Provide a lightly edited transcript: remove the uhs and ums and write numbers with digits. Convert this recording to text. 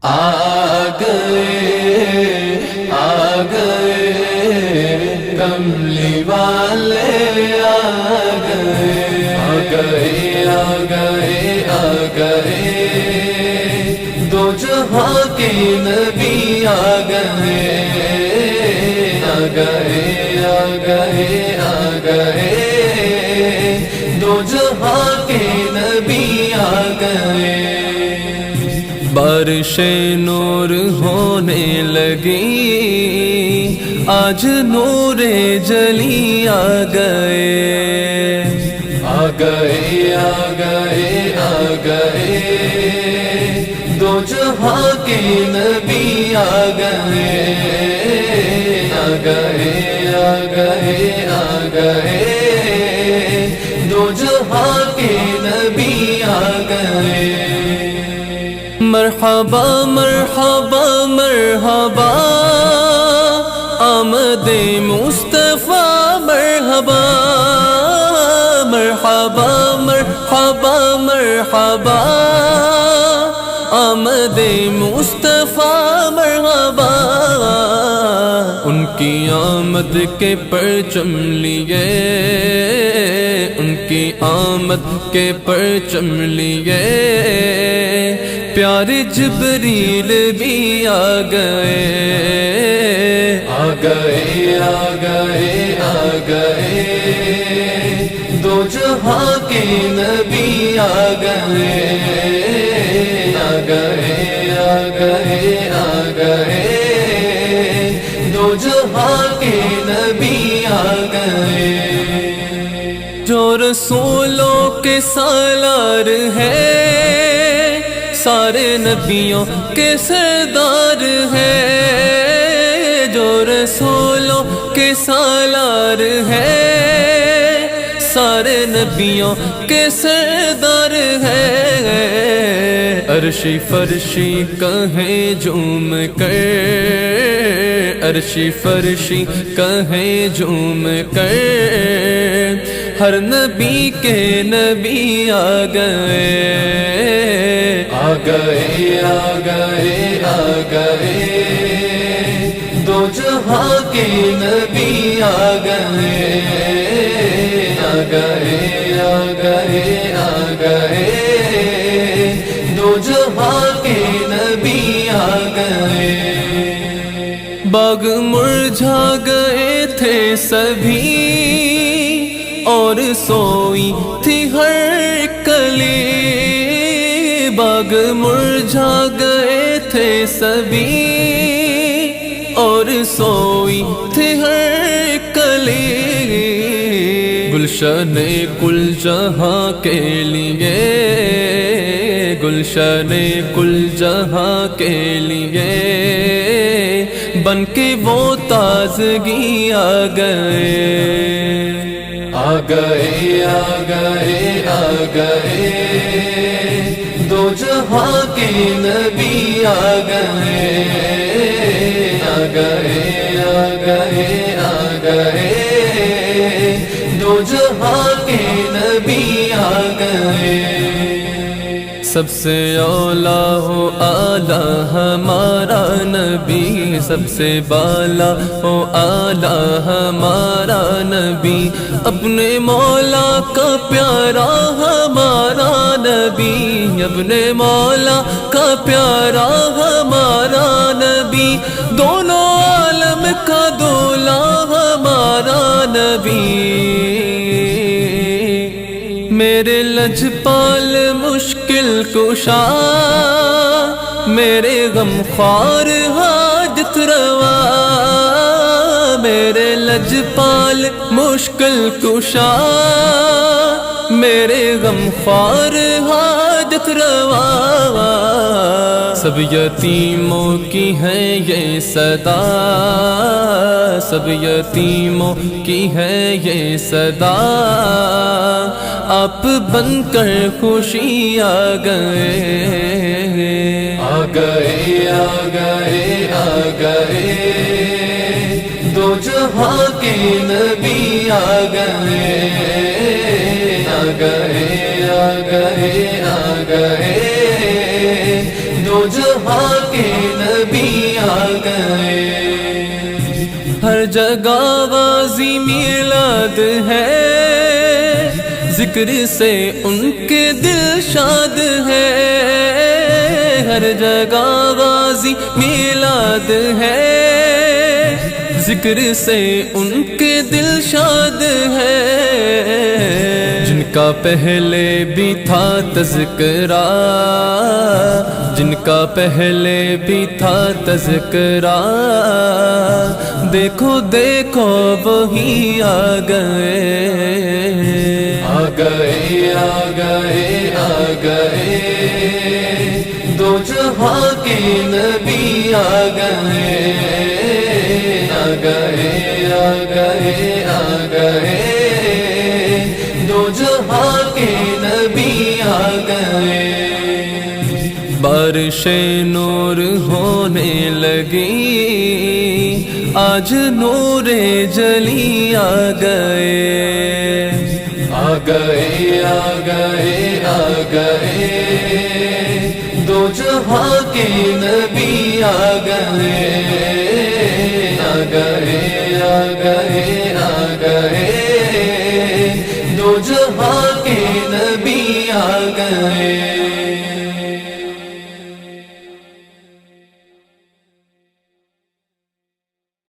آ گئے کملی والے آ گئے دو جہاں کے نبی آ گئے دو جہاں کے نبی آ گئے بارش نور ہونے لگی آج نور جلی آ گئے دو جہاں کے نبی آ گئے دو جہاں کے نبی آ گئے مرحبا مرحبا مرحبا آمد مصطفیٰ مرحبا مرحبا مرحبا مرحبا آمد مصطفیٰ مرحبا ان کی آمد کے پرچم لیے ان کی آمد کے پرچم لیے پیارے جبریل بھی آ گئے دو جہاں کے نبی آ گئے دو جہاں کے نبی آ گئے جو رسولوں کے سالار ہے سارے نبیوں کے سردار ہے جو رسولوں کے سالار ہے سارے نبیوں کے سردار ہے عرشی فرشی کہیں جھوم کر عرشی فرشی کہیں جھوم کر ہر نبی کے نبی آ گئے دو جہاں کے نبی آ گئے دو جہاں کے نبی آ گئے باغ مرجھا گئے تھے سبھی اور سوئی تھی ہر کلی باغ مرجھا گئے تھے سبھی اور سوئی تھی ہر کلی گلشن کل جہاں کے لیے گلشن کل جہاں کے لیے بن کے وہ تازگی آ گئے دو جہاں کے نبی آ گئے دو جہاں کے نبی آ گئے سب سے اولا ہو اعلیٰ ہمارا نبی سب سے بالا ہو اعلیٰ ہمارا نبی اپنے مولا کا پیارا ہمارا نبی اپنے مولا کا پیارا ہمارا نبی دونوں عالم کا دولا ہمارا نبی میرے لجپال مشکل کشا میرے غم خوار حاجت روا میرے لجپال مشکل کشا میرے غم خوار حاجت روا سب یتیموں کی ہے یہ صدا سب یتیموں کی ہے یہ صدا آپ بن کر خوشی آ گئے دو جہاں کے نبی آ گئے دو جہاں کے نبی آ گئے ہر جگہ آغازی میلاد ہے ذکر سے ان کے دل شاد ہے ہر جگہ آغازی میلاد ہے ذکر سے ان کے دل شاد ہے جن کا پہلے بھی تھا تذکرہ جن کا پہلے بھی تھا تذکرہ دیکھو دیکھو وہی آ گئے آ گئے آ گئے آ گئے دو جہاں کے نبی آ گئے آ گئے آ گئے آ گئے دو جہاں کے نبی آ گئے بارش نور ہونے لگی آج نور جلی آ گئے آ گئے آ گئے آ گئے دو جہاں کے نبی آ گئے آ گئے آ گئے آ گئے دو جہاں کے نبی آ گئے